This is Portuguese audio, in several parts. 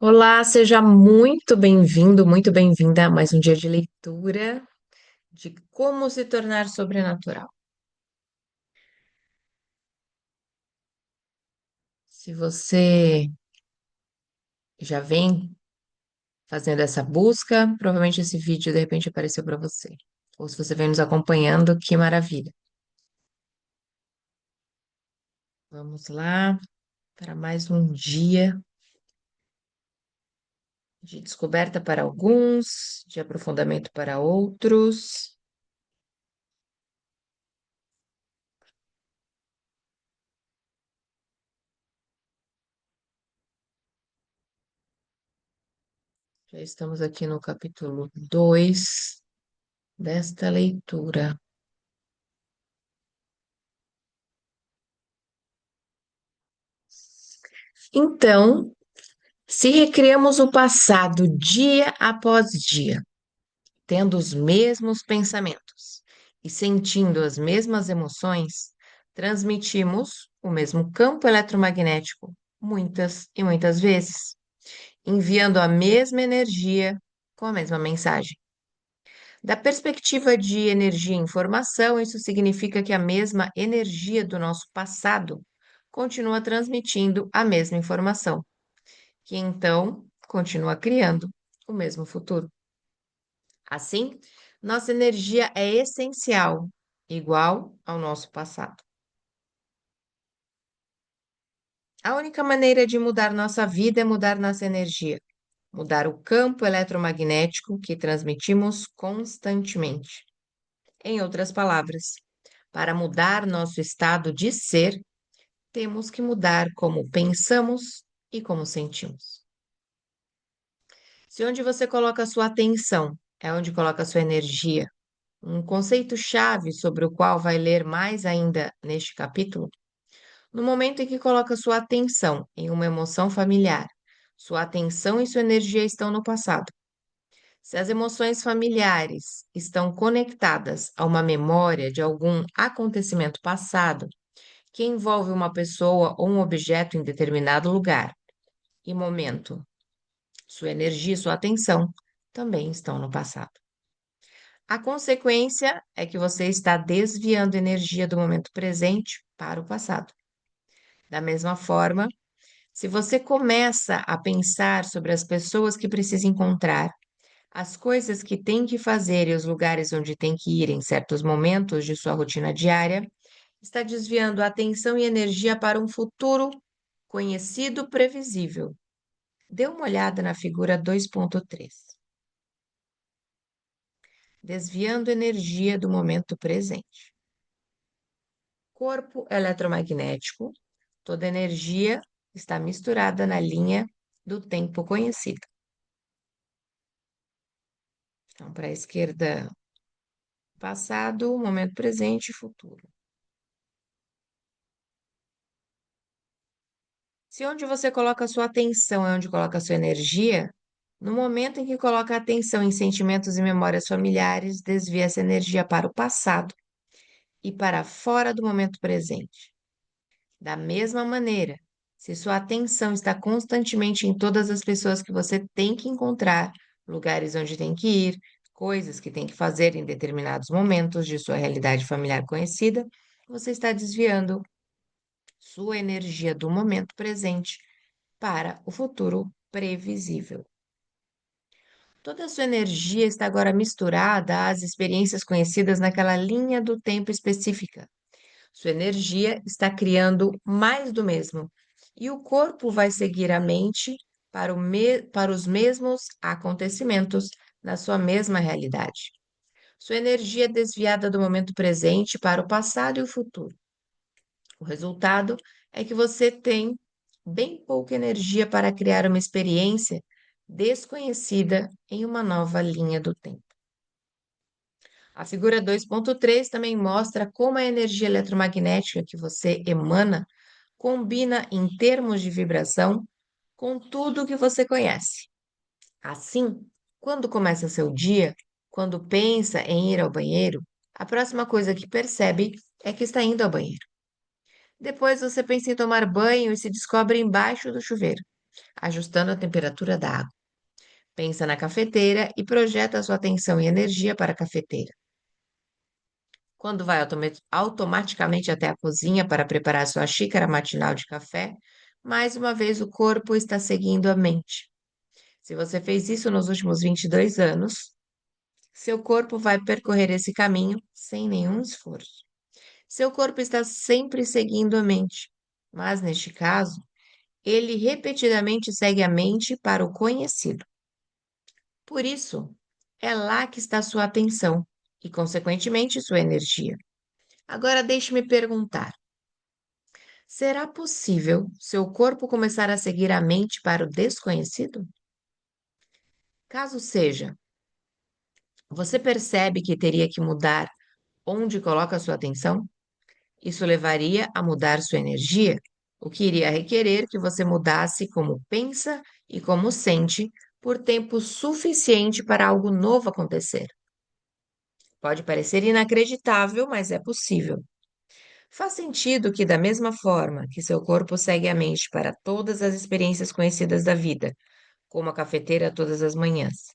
Olá, seja muito bem-vindo, muito bem-vinda a mais um dia de leitura de Como se tornar sobrenatural. Se você já vem fazendo essa busca, provavelmente esse vídeo de repente apareceu para você. Ou se você vem nos acompanhando, que maravilha. Vamos lá para mais um dia de descoberta para alguns, de aprofundamento para outros. Já estamos aqui no capítulo 2 desta leitura. Então, se recriamos o passado dia após dia, tendo os mesmos pensamentos e sentindo as mesmas emoções, transmitimos o mesmo campo eletromagnético muitas e muitas vezes, enviando a mesma energia com a mesma mensagem. Da perspectiva de energia e informação, isso significa que a mesma energia do nosso passado continua transmitindo a mesma informação, que então continua criando o mesmo futuro. Assim, nossa energia é essencial, igual ao nosso passado. A única maneira de mudar nossa vida é mudar nossa energia, mudar o campo eletromagnético que transmitimos constantemente. Em outras palavras, para mudar nosso estado de ser, temos que mudar como pensamos e como sentimos. Se onde você coloca a sua atenção é onde coloca a sua energia, um conceito-chave sobre o qual vai ler mais ainda neste capítulo, no momento em que coloca sua atenção em uma emoção familiar, sua atenção e sua energia estão no passado. Se as emoções familiares estão conectadas a uma memória de algum acontecimento passado que envolve uma pessoa ou um objeto em determinado lugar e momento, sua energia e sua atenção também estão no passado. A consequência é que você está desviando energia do momento presente para o passado. Da mesma forma, se você começa a pensar sobre as pessoas que precisa encontrar, as coisas que tem que fazer e os lugares onde tem que ir em certos momentos de sua rotina diária, está desviando a atenção e energia para um futuro conhecido previsível. Dê uma olhada na figura 2.3. Desviando energia do momento presente. Corpo eletromagnético, toda energia está misturada na linha do tempo conhecida. Então, para a esquerda, passado, momento presente e futuro. Se onde você coloca a sua atenção é onde coloca a sua energia, no momento em que coloca a atenção em sentimentos e memórias familiares, desvia essa energia para o passado e para fora do momento presente. Da mesma maneira, se sua atenção está constantemente em todas as pessoas que você tem que encontrar, lugares onde tem que ir, coisas que tem que fazer em determinados momentos de sua realidade familiar conhecida, você está desviando sua energia do momento presente para o futuro previsível. Toda a sua energia está agora misturada às experiências conhecidas naquela linha do tempo específica. Sua energia está criando mais do mesmo, e o corpo vai seguir a mente para os mesmos acontecimentos na sua mesma realidade. Sua energia é desviada do momento presente para o passado e o futuro. O resultado é que você tem bem pouca energia para criar uma experiência desconhecida em uma nova linha do tempo. A figura 2.3 também mostra como a energia eletromagnética que você emana combina em termos de vibração com tudo que você conhece. Assim, quando começa seu dia, quando pensa em ir ao banheiro, a próxima coisa que percebe é que está indo ao banheiro. Depois você pensa em tomar banho e se descobre embaixo do chuveiro. ajustando a temperatura da água. Pensa na cafeteira e projeta sua atenção e energia para a cafeteira. Quando vai automaticamente até a cozinha para preparar sua xícara matinal de café, mais uma vez o corpo está seguindo a mente. Se você fez isso nos últimos 22 anos, seu corpo vai percorrer esse caminho sem nenhum esforço. Seu corpo está sempre seguindo a mente, mas neste caso, ele repetidamente segue a mente para o conhecido. Por isso, é lá que está sua atenção e, consequentemente, sua energia. Agora deixe-me perguntar: será possível seu corpo começar a seguir a mente para o desconhecido? Caso seja, você percebe que teria que mudar onde coloca sua atenção? Isso levaria a mudar sua energia, o que iria requerer que você mudasse como pensa e como sente por tempo suficiente para algo novo acontecer. Pode parecer inacreditável, mas é possível. Faz sentido que, da mesma forma que seu corpo segue a mente para todas as experiências conhecidas da vida, como a cafeteira todas as manhãs,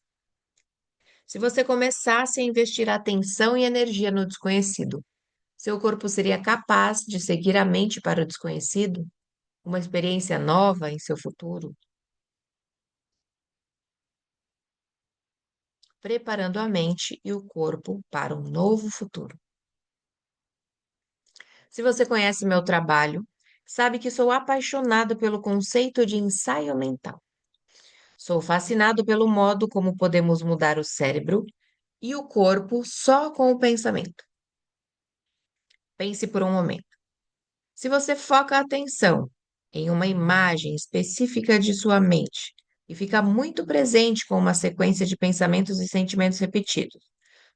se você começasse a investir atenção e energia no desconhecido, seu corpo seria capaz de seguir a mente para o desconhecido, uma experiência nova em seu futuro, preparando a mente e o corpo para um novo futuro. Se você conhece meu trabalho, sabe que sou apaixonado pelo conceito de ensaio mental. Sou fascinado pelo modo como podemos mudar o cérebro e o corpo só com o pensamento. Pense por um momento. Se você foca a atenção em uma imagem específica de sua mente e fica muito presente com uma sequência de pensamentos e sentimentos repetidos,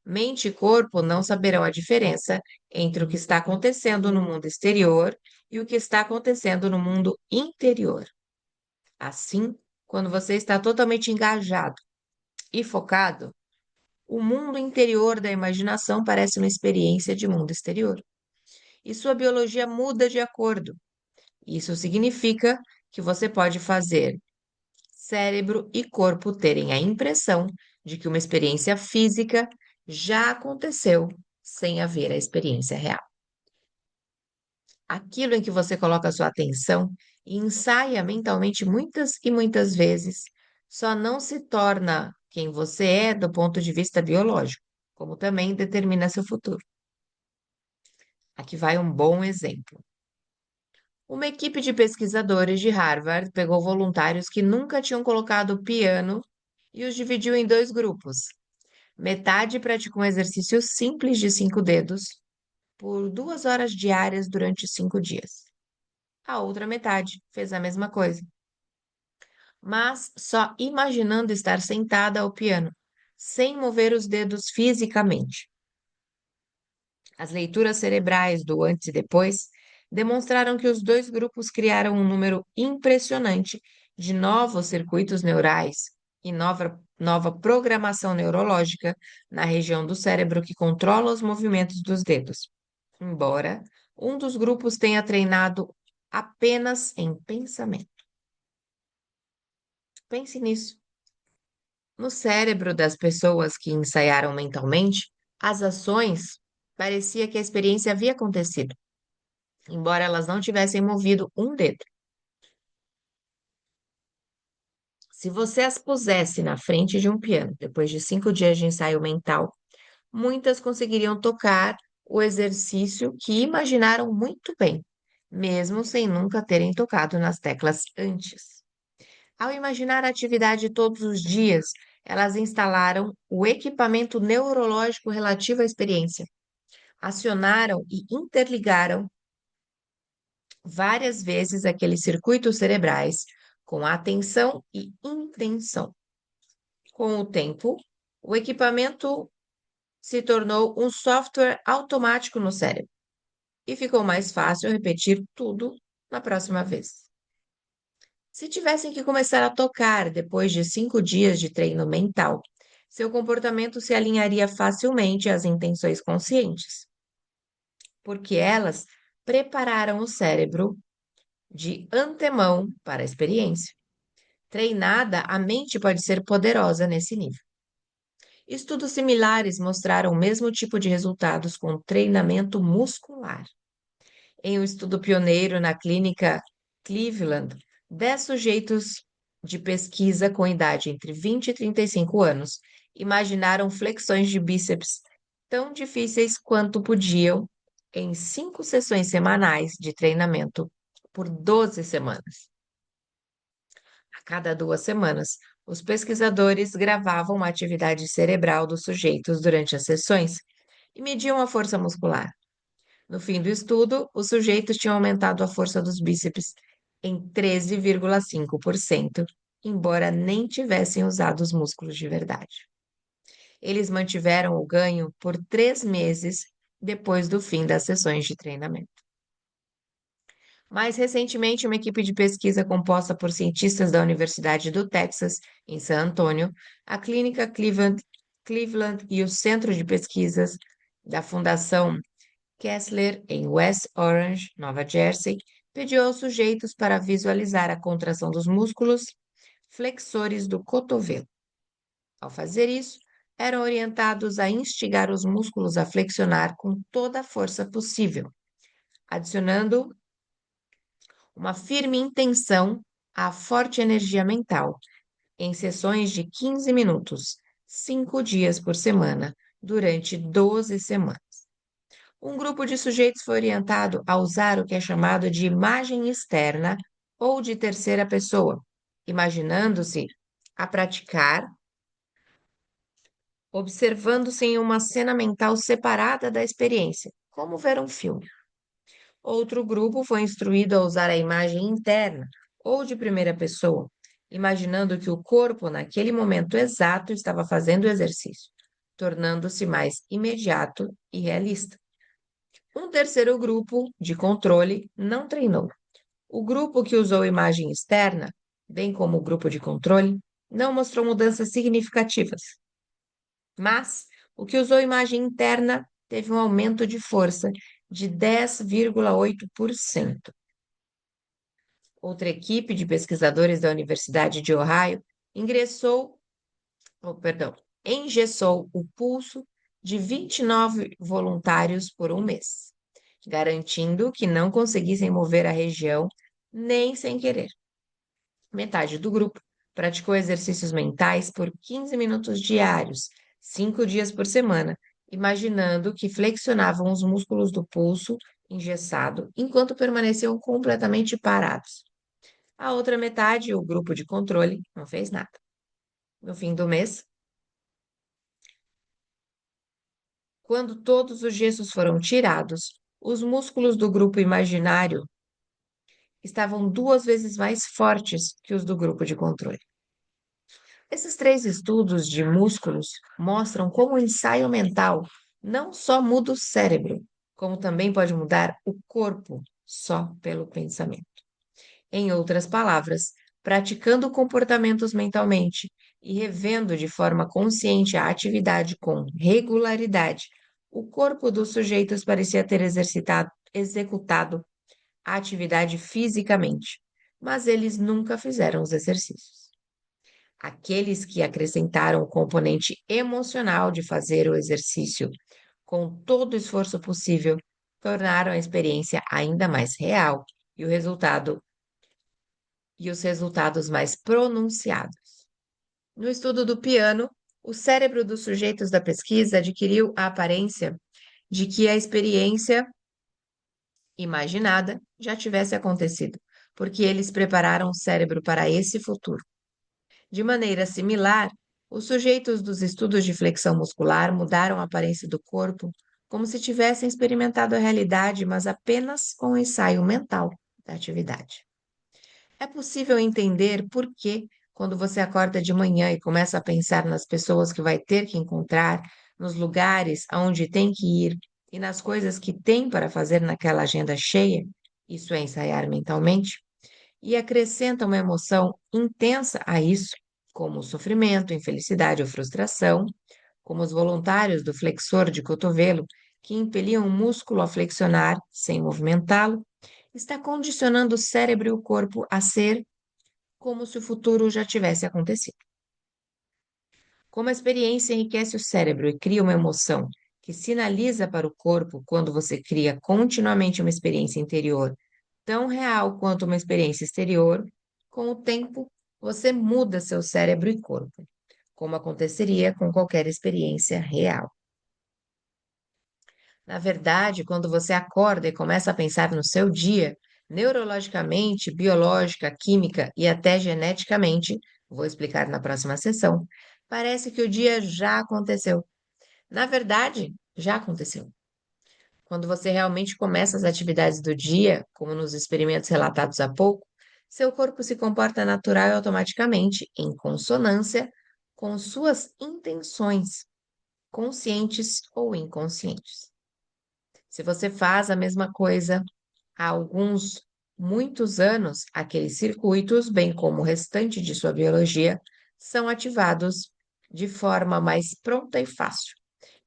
mente e corpo não saberão a diferença entre o que está acontecendo no mundo exterior e o que está acontecendo no mundo interior. Assim, quando você está totalmente engajado e focado, o mundo interior da imaginação parece uma experiência de mundo exterior. E sua biologia muda de acordo. Isso significa que você pode fazer cérebro e corpo terem a impressão de que uma experiência física já aconteceu sem haver a experiência real. Aquilo em que você coloca a sua atenção e ensaia mentalmente muitas e muitas vezes, só não se torna quem você é do ponto de vista biológico, como também determina seu futuro. Aqui vai um bom exemplo. Uma equipe de pesquisadores de Harvard pegou voluntários que nunca tinham colocado piano e os dividiu em dois grupos. Metade praticou um exercício simples de 5 dedos por 2 horas diárias durante 5 dias. A outra metade fez a mesma coisa, mas só imaginando estar sentada ao piano, sem mover os dedos fisicamente. As leituras cerebrais do antes e depois demonstraram que os dois grupos criaram um número impressionante de novos circuitos neurais e nova programação neurológica na região do cérebro que controla os movimentos dos dedos, embora um dos grupos tenha treinado apenas em pensamento. Pense nisso. No cérebro das pessoas que ensaiaram mentalmente, as ações parecia que a experiência havia acontecido, embora elas não tivessem movido um dedo. Se você as pusesse na frente de um piano, depois de 5 dias de ensaio mental, muitas conseguiriam tocar o exercício que imaginaram muito bem, mesmo sem nunca terem tocado nas teclas antes. Ao imaginar a atividade todos os dias, elas instalaram o equipamento neurológico relativo à experiência, acionaram e interligaram várias vezes aqueles circuitos cerebrais com atenção e intenção. Com o tempo, o equipamento se tornou um software automático no cérebro e ficou mais fácil repetir tudo na próxima vez. Se tivessem que começar a tocar depois de 5 dias de treino mental, seu comportamento se alinharia facilmente às intenções conscientes, porque elas prepararam o cérebro de antemão para a experiência. Treinada, a mente pode ser poderosa nesse nível. Estudos similares mostraram o mesmo tipo de resultados com treinamento muscular. Em um estudo pioneiro na clínica Cleveland, 10 sujeitos de pesquisa com idade entre 20 e 35 anos imaginaram flexões de bíceps tão difíceis quanto podiam em 5 sessões semanais de treinamento por 12 semanas. A cada 2 semanas, os pesquisadores gravavam uma atividade cerebral dos sujeitos durante as sessões e mediam a força muscular. No fim do estudo, os sujeitos tinham aumentado a força dos bíceps em 13,5%, embora nem tivessem usado os músculos de verdade. Eles mantiveram o ganho por 3 meses depois do fim das sessões de treinamento. Mais recentemente, uma equipe de pesquisa composta por cientistas da Universidade do Texas, em San Antonio, a Clínica Cleveland e o Centro de Pesquisas da Fundação Kessler, em West Orange, Nova Jersey, pediu aos sujeitos para visualizar a contração dos músculos flexores do cotovelo. Ao fazer isso, eram orientados a instigar os músculos a flexionar com toda a força possível, adicionando uma firme intenção à forte energia mental, em sessões de 15 minutos, 5 dias por semana, durante 12 semanas. Um grupo de sujeitos foi orientado a usar o que é chamado de imagem externa ou de terceira pessoa, imaginando-se a praticar, observando-se em uma cena mental separada da experiência, como ver um filme. Outro grupo foi instruído a usar a imagem interna ou de primeira pessoa, imaginando que o corpo, naquele momento exato, estava fazendo o exercício, tornando-se mais imediato e realista. Um terceiro grupo, de controle, não treinou. O grupo que usou imagem externa, bem como o grupo de controle, não mostrou mudanças significativas. Mas o que usou imagem interna teve um aumento de força de 10,8%. Outra equipe de pesquisadores da Universidade de Ohio engessou o pulso de 29 voluntários por um mês, garantindo que não conseguissem mover a região nem sem querer. Metade do grupo praticou exercícios mentais por 15 minutos diários, 5 dias por semana, imaginando que flexionavam os músculos do pulso engessado enquanto permaneciam completamente parados. A outra metade, o grupo de controle, não fez nada. No fim do mês, quando todos os gessos foram tirados, os músculos do grupo imaginário estavam 2 vezes mais fortes que os do grupo de controle. Esses 3 estudos de músculos mostram como o ensaio mental não só muda o cérebro, como também pode mudar o corpo só pelo pensamento. Em outras palavras, praticando comportamentos mentalmente e revendo de forma consciente a atividade com regularidade, o corpo dos sujeitos parecia ter executado a atividade fisicamente, mas eles nunca fizeram os exercícios. Aqueles que acrescentaram o componente emocional de fazer o exercício com todo o esforço possível tornaram a experiência ainda mais real e os resultados mais pronunciados. No estudo do piano, o cérebro dos sujeitos da pesquisa adquiriu a aparência de que a experiência imaginada já tivesse acontecido, porque eles prepararam o cérebro para esse futuro. De maneira similar, os sujeitos dos estudos de flexão muscular mudaram a aparência do corpo como se tivessem experimentado a realidade, mas apenas com o ensaio mental da atividade. É possível entender por que, quando você acorda de manhã e começa a pensar nas pessoas que vai ter que encontrar, nos lugares aonde tem que ir e nas coisas que tem para fazer naquela agenda cheia, isso é ensaiar mentalmente, e acrescenta uma emoção intensa a isso, como o sofrimento, infelicidade ou frustração, como os voluntários do flexor de cotovelo, que impeliam o músculo a flexionar sem movimentá-lo, está condicionando o cérebro e o corpo a ser como se o futuro já tivesse acontecido. Como a experiência enriquece o cérebro e cria uma emoção que sinaliza para o corpo quando você cria continuamente uma experiência interior tão real quanto uma experiência exterior, com o tempo você muda seu cérebro e corpo, como aconteceria com qualquer experiência real. Na verdade, quando você acorda e começa a pensar no seu dia, neurologicamente, biológica, química e até geneticamente, vou explicar na próxima sessão, parece que o dia já aconteceu. Na verdade, já aconteceu. Quando você realmente começa as atividades do dia, como nos experimentos relatados há pouco, seu corpo se comporta natural e automaticamente, em consonância com suas intenções, conscientes ou inconscientes. Se você faz a mesma coisa há muitos anos, aqueles circuitos, bem como o restante de sua biologia, são ativados de forma mais pronta e fácil.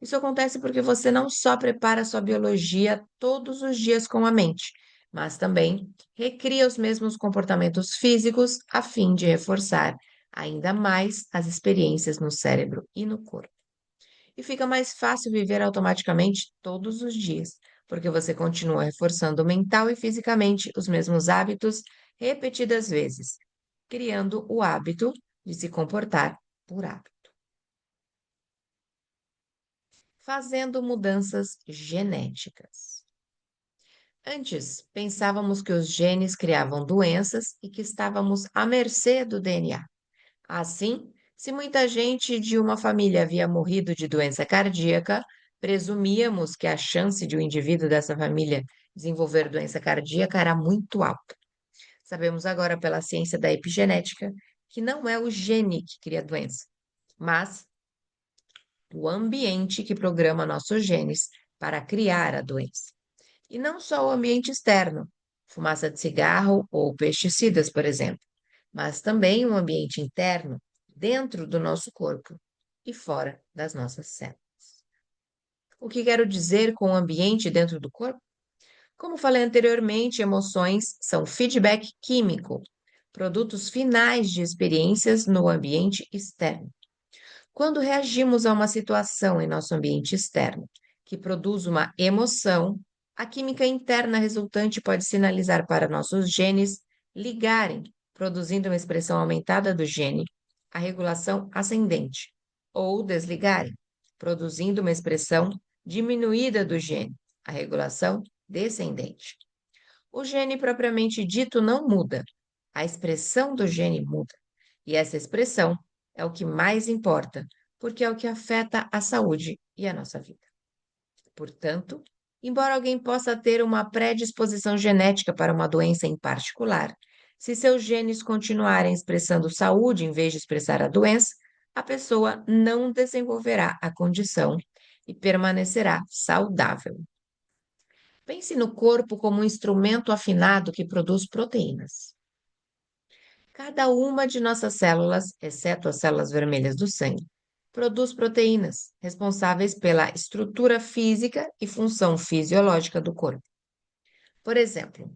Isso acontece porque você não só prepara sua biologia todos os dias com a mente, mas também recria os mesmos comportamentos físicos a fim de reforçar ainda mais as experiências no cérebro e no corpo. E fica mais fácil viver automaticamente todos os dias, porque você continua reforçando mental e fisicamente os mesmos hábitos repetidas vezes, criando o hábito de se comportar por hábito. Fazendo mudanças genéticas. Antes, pensávamos que os genes criavam doenças e que estávamos à mercê do DNA. Assim, se muita gente de uma família havia morrido de doença cardíaca, presumíamos que a chance de um indivíduo dessa família desenvolver doença cardíaca era muito alta. Sabemos agora pela ciência da epigenética que não é o gene que cria a doença, mas o ambiente que programa nossos genes para criar a doença. E não só o ambiente externo, fumaça de cigarro ou pesticidas, por exemplo, mas também o ambiente interno, dentro do nosso corpo e fora das nossas células. O que quero dizer com o ambiente dentro do corpo? Como falei anteriormente, emoções são feedback químico, produtos finais de experiências no ambiente externo. Quando reagimos a uma situação em nosso ambiente externo que produz uma emoção, a química interna resultante pode sinalizar para nossos genes ligarem, produzindo uma expressão aumentada do gene, a regulação ascendente, ou desligarem, produzindo uma expressão diminuída do gene, a regulação descendente. O gene propriamente dito não muda, a expressão do gene muda. E essa expressão é o que mais importa, porque é o que afeta a saúde e a nossa vida. Portanto, embora alguém possa ter uma predisposição genética para uma doença em particular, se seus genes continuarem expressando saúde em vez de expressar a doença, a pessoa não desenvolverá a condição e permanecerá saudável. Pense no corpo como um instrumento afinado que produz proteínas. Cada uma de nossas células, exceto as células vermelhas do sangue, produz proteínas responsáveis pela estrutura física e função fisiológica do corpo. Por exemplo,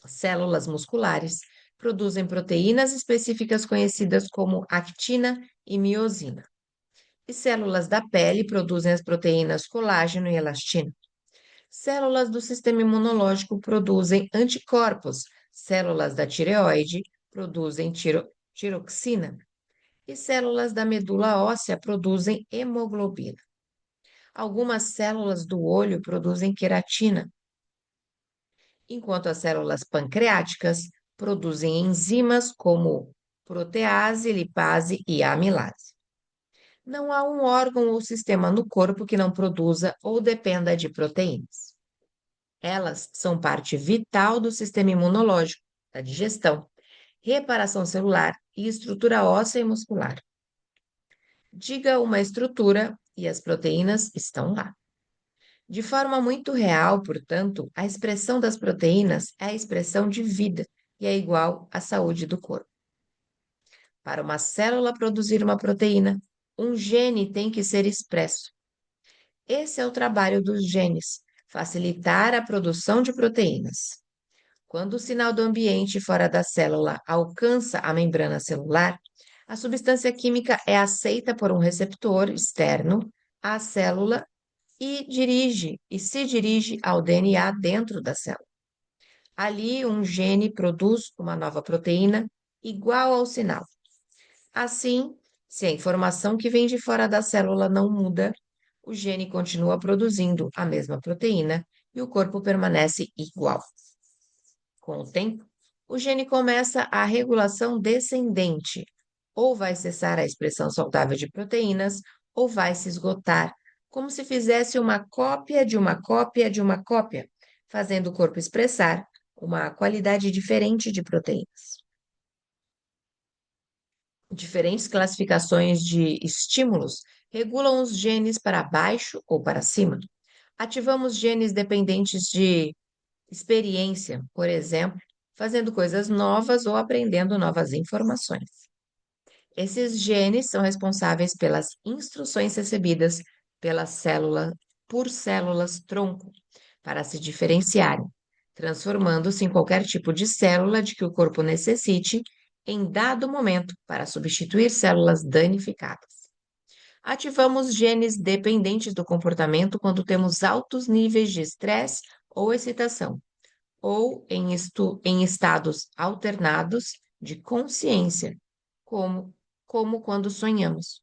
células musculares produzem proteínas específicas conhecidas como actina e miosina. E células da pele produzem as proteínas colágeno e elastina. Células do sistema imunológico produzem anticorpos. Células da tireoide produzem tiroxina. E células da medula óssea produzem hemoglobina. Algumas células do olho produzem queratina, enquanto as células pancreáticas produzem enzimas como protease, lipase e amilase. Não há um órgão ou sistema no corpo que não produza ou dependa de proteínas. Elas são parte vital do sistema imunológico, da digestão, reparação celular e estrutura óssea e muscular. Diga uma estrutura e as proteínas estão lá. De forma muito real, portanto, a expressão das proteínas é a expressão de vida e é igual à saúde do corpo. Para uma célula produzir uma proteína, um gene tem que ser expresso. Esse é o trabalho dos genes, facilitar a produção de proteínas. Quando o sinal do ambiente fora da célula alcança a membrana celular, a substância química é aceita por um receptor externo à célula e se dirige ao DNA dentro da célula. Ali, um gene produz uma nova proteína igual ao sinal. Assim, se a informação que vem de fora da célula não muda, o gene continua produzindo a mesma proteína e o corpo permanece igual. Com o tempo, o gene começa a regulação descendente, ou vai cessar a expressão saudável de proteínas, ou vai se esgotar, como se fizesse uma cópia de uma cópia de uma cópia, fazendo o corpo expressar uma qualidade diferente de proteínas. Diferentes classificações de estímulos regulam os genes para baixo ou para cima. Ativamos genes dependentes de experiência, por exemplo, fazendo coisas novas ou aprendendo novas informações. Esses genes são responsáveis pelas instruções recebidas pela célula por células-tronco para se diferenciarem, transformando-se em qualquer tipo de célula de que o corpo necessite em dado momento para substituir células danificadas. Ativamos genes dependentes do comportamento quando temos altos níveis de estresse ou excitação, ou em estados alternados de consciência, como quando sonhamos.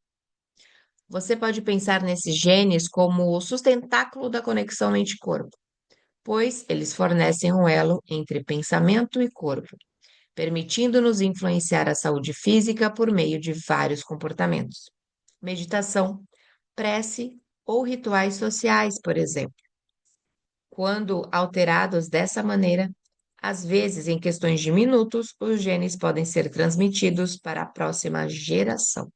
Você pode pensar nesses genes como o sustentáculo da conexão mente-corpo, pois eles fornecem um elo entre pensamento e corpo, permitindo-nos influenciar a saúde física por meio de vários comportamentos. Meditação, prece ou rituais sociais, por exemplo. Quando alterados dessa maneira, às vezes em questões de minutos, os genes podem ser transmitidos para a próxima geração.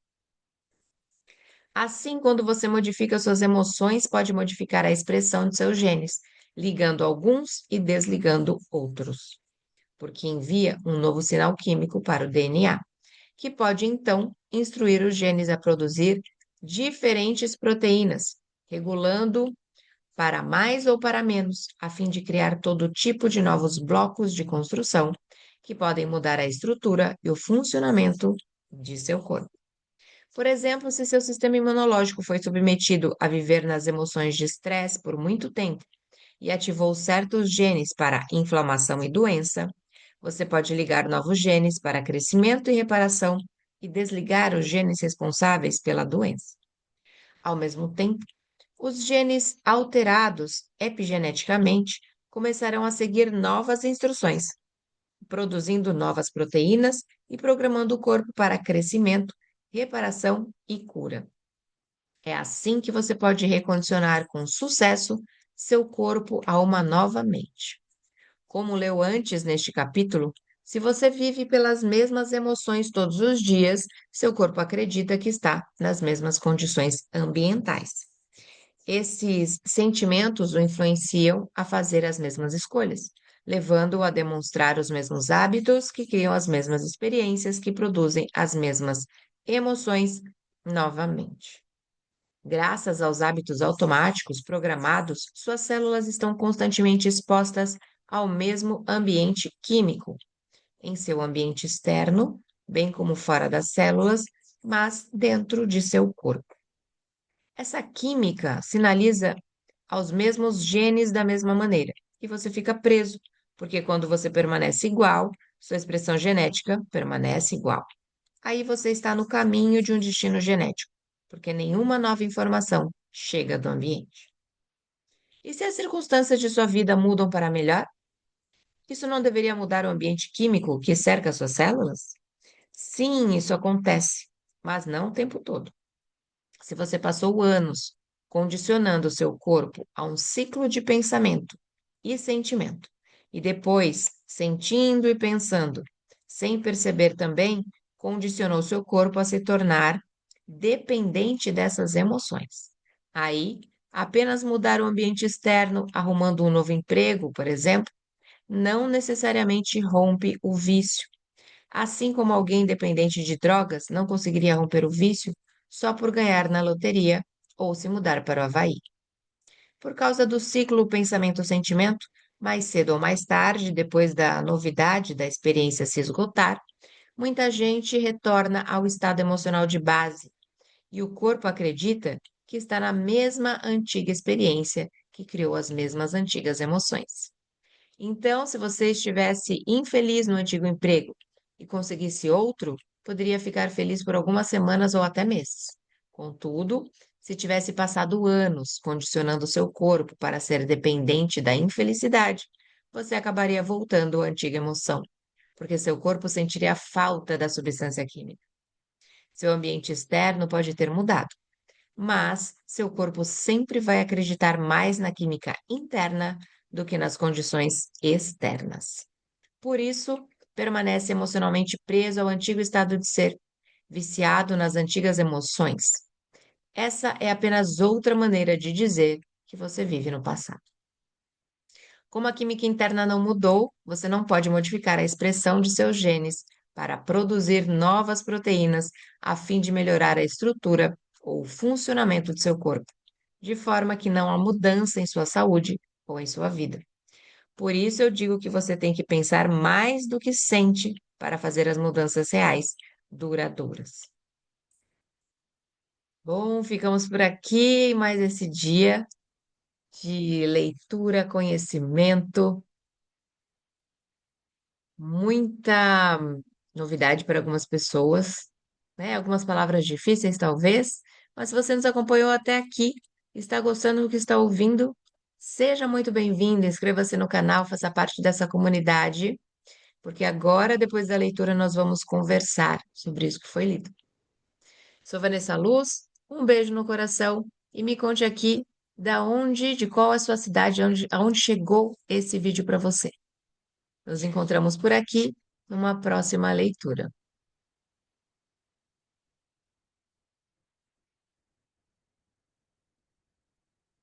Assim, quando você modifica suas emoções, pode modificar a expressão de seus genes, ligando alguns e desligando outros, porque envia um novo sinal químico para o DNA, que pode então instruir os genes a produzir diferentes proteínas, regulando para mais ou para menos, a fim de criar todo tipo de novos blocos de construção que podem mudar a estrutura e o funcionamento de seu corpo. Por exemplo, se seu sistema imunológico foi submetido a viver nas emoções de estresse por muito tempo e ativou certos genes para inflamação e doença, você pode ligar novos genes para crescimento e reparação e desligar os genes responsáveis pela doença. Ao mesmo tempo, os genes alterados epigeneticamente começarão a seguir novas instruções, produzindo novas proteínas e programando o corpo para crescimento, reparação e cura. É assim que você pode recondicionar com sucesso seu corpo a uma nova mente. Como leu antes neste capítulo, se você vive pelas mesmas emoções todos os dias, seu corpo acredita que está nas mesmas condições ambientais. Esses sentimentos o influenciam a fazer as mesmas escolhas, levando-o a demonstrar os mesmos hábitos que criam as mesmas experiências que produzem as mesmas emoções novamente. Graças aos hábitos automáticos programados, suas células estão constantemente expostas ao mesmo ambiente químico, em seu ambiente externo, bem como fora das células, mas dentro de seu corpo. Essa química sinaliza aos mesmos genes da mesma maneira, e você fica preso, porque quando você permanece igual, sua expressão genética permanece igual. Aí você está no caminho de um destino genético, porque nenhuma nova informação chega do ambiente. E se as circunstâncias de sua vida mudam para melhor? Isso não deveria mudar o ambiente químico que cerca suas células? Sim, isso acontece, mas não o tempo todo. Se você passou anos condicionando o seu corpo a um ciclo de pensamento e sentimento, e depois sentindo e pensando, sem perceber também, condicionou seu corpo a se tornar dependente dessas emoções. Aí, apenas mudar o ambiente externo, arrumando um novo emprego, por exemplo, não necessariamente rompe o vício. Assim como alguém dependente de drogas não conseguiria romper o vício só por ganhar na loteria ou se mudar para o Havaí. Por causa do ciclo pensamento-sentimento, Mais cedo ou mais tarde, depois da novidade da experiência se esgotar, muita gente retorna ao estado emocional de base e o corpo acredita que está na mesma antiga experiência que criou as mesmas antigas emoções. Então, se você estivesse infeliz no antigo emprego e conseguisse outro, poderia ficar feliz por algumas semanas ou até meses. Contudo, se tivesse passado anos condicionando seu corpo para ser dependente da infelicidade, você acabaria voltando à antiga emoção, porque seu corpo sentiria falta da substância química. Seu ambiente externo pode ter mudado, mas seu corpo sempre vai acreditar mais na química interna do que nas condições externas. Por isso, permanece emocionalmente preso ao antigo estado de ser, viciado nas antigas emoções. Essa é apenas outra maneira de dizer que você vive no passado. Como a química interna não mudou, você não pode modificar a expressão de seus genes para produzir novas proteínas a fim de melhorar a estrutura ou o funcionamento de seu corpo, de forma que não há mudança em sua saúde ou em sua vida. Por isso eu digo que você tem que pensar mais do que sente para fazer as mudanças reais, duradouras. Bom, ficamos por aqui mais esse dia de leitura, conhecimento, muita novidade para algumas pessoas, né? Algumas palavras difíceis, talvez, mas se você nos acompanhou até aqui, está gostando do que está ouvindo, seja muito bem-vindo, inscreva-se no canal, faça parte dessa comunidade, porque agora, depois da leitura, nós vamos conversar sobre isso que foi lido. Sou Vanessa Luz, um beijo no coração e me conte aqui de qual é a sua cidade, aonde chegou esse vídeo para você. Nos encontramos por aqui numa próxima leitura.